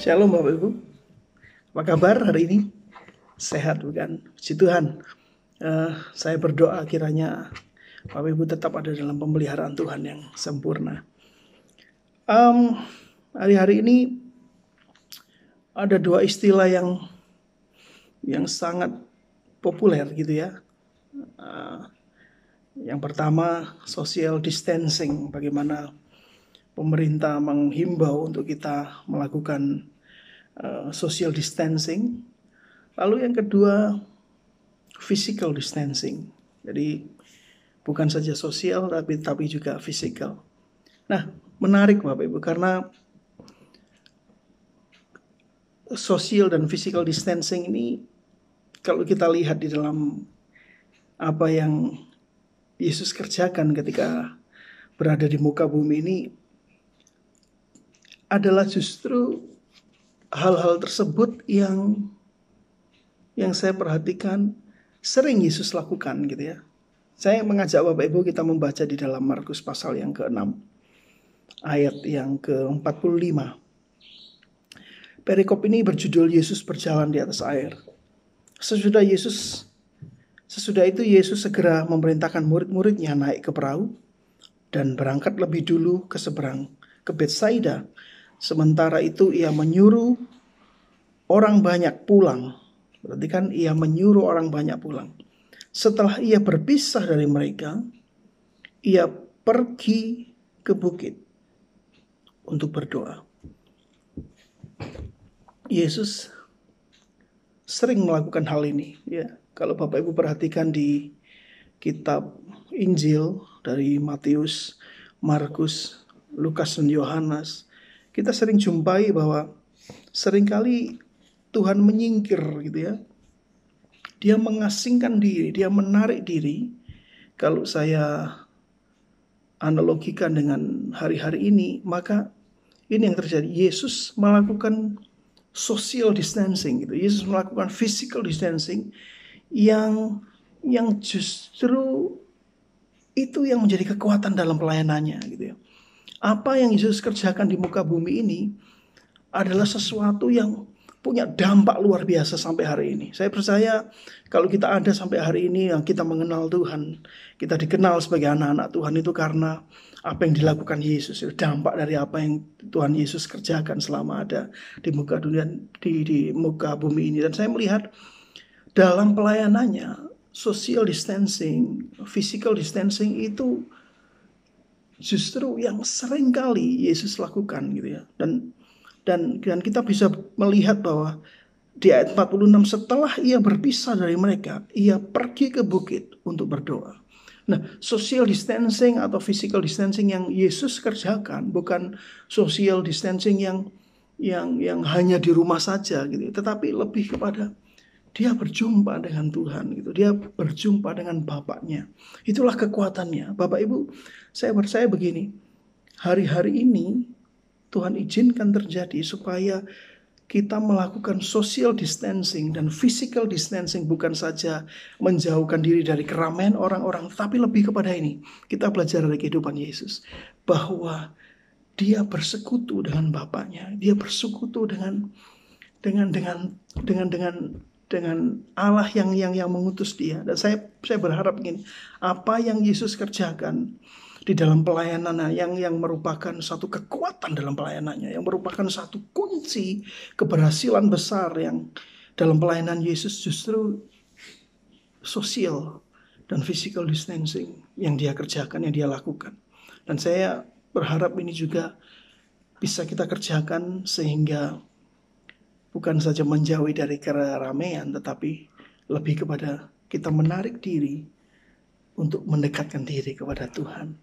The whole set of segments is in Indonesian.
Shalom Bapak Ibu, apa kabar hari ini? Sehat bukan? Puji Tuhan. Saya berdoa kiranya Bapak Ibu tetap ada dalam pemeliharaan Tuhan yang sempurna. Hari-hari ini ada dua istilah yang sangat populer gitu ya. Yang pertama social distancing, bagaimana pemerintah menghimbau untuk kita melakukan social distancing. Lalu yang kedua physical distancing. Jadi bukan saja sosial tapi juga physical. Nah, menarik Bapak Ibu karena social dan physical distancing ini kalau kita lihat di dalam apa yang Yesus kerjakan ketika berada di muka bumi ini adalah justru hal-hal tersebut yang saya perhatikan sering Yesus lakukan gitu ya. Saya mengajak Bapak Ibu kita membaca di dalam Markus pasal yang ke-6 ayat yang ke-45. Perikop ini berjudul Yesus berjalan di atas air. Sesudah itu Yesus segera memerintahkan murid-muridnya naik ke perahu dan berangkat lebih dulu ke seberang ke Betsaida. Sementara itu ia menyuruh orang banyak pulang. Berarti kan ia menyuruh orang banyak pulang. Setelah ia berpisah dari mereka, ia pergi ke bukit untuk berdoa. Yesus sering melakukan hal ini. Ya, kalau Bapak Ibu perhatikan di kitab Injil dari Matius, Markus, Lukas, dan Yohanes, kita sering jumpai bahwa seringkali Tuhan menyingkir gitu ya. Dia mengasingkan diri, dia menarik diri. Kalau saya analogikan dengan hari-hari ini, maka ini yang terjadi. Yesus melakukan social distancing gitu. Yesus melakukan physical distancing yang justru itu yang menjadi kekuatan dalam pelayanannya gitu ya. Apa yang Yesus kerjakan di muka bumi ini adalah sesuatu yang punya dampak luar biasa sampai hari ini. Saya percaya kalau kita ada sampai hari ini, yang kita mengenal Tuhan, kita dikenal sebagai anak-anak Tuhan itu karena apa yang dilakukan Yesus. Dampak dari apa yang Tuhan Yesus kerjakan selama ada di muka dunia, di muka bumi ini. Dan saya melihat dalam pelayanannya, social distancing, physical distancing itu justru yang sering kali Yesus lakukan gitu ya. Dan kita bisa melihat bahwa di ayat 46 setelah ia berpisah dari mereka, ia pergi ke bukit untuk berdoa. Nah, social distancing atau physical distancing yang Yesus kerjakan bukan social distancing yang hanya di rumah saja gitu, tetapi lebih kepada dia berjumpa dengan Tuhan gitu. Dia berjumpa dengan Bapaknya. Itulah kekuatannya. Bapak Ibu, saya percaya begini. Hari-hari ini Tuhan izinkan terjadi supaya kita melakukan social distancing dan physical distancing, bukan saja menjauhkan diri dari keramaian orang-orang, tapi lebih kepada ini. Kita belajar dari kehidupan Yesus bahwa dia bersekutu dengan Bapaknya, dia bersekutu dengan Allah yang mengutus dia. Dan saya berharap begini, apa yang Yesus kerjakan di dalam pelayanannya yang merupakan satu kekuatan dalam pelayanannya, yang merupakan satu kunci keberhasilan besar yang dalam pelayanan Yesus justru sosial dan physical distancing yang dia kerjakan, yang dia lakukan. Dan saya berharap ini juga bisa kita kerjakan sehingga bukan saja menjauhi dari keramaian, tetapi lebih kepada kita menarik diri untuk mendekatkan diri kepada Tuhan.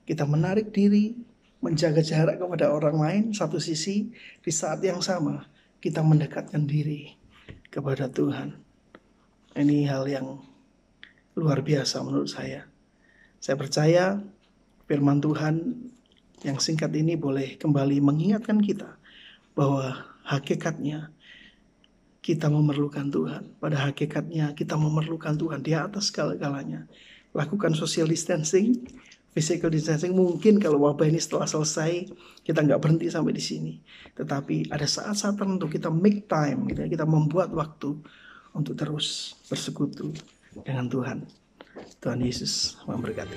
Kita menarik diri, menjaga jarak kepada orang lain, satu sisi, di saat yang sama kita mendekatkan diri kepada Tuhan. Ini hal yang luar biasa menurut saya. Saya percaya firman Tuhan yang singkat ini boleh kembali mengingatkan kita bahwa hakikatnya kita memerlukan Tuhan. Pada hakikatnya kita memerlukan Tuhan di atas segala-galanya. Lakukan social distancing, physical distancing, mungkin kalau wabah ini setelah selesai kita nggak berhenti sampai di sini, tetapi ada saat-saat tertentu kita make time, gitu ya, kita membuat waktu untuk terus bersekutu dengan Tuhan. Tuhan Yesus memberkati.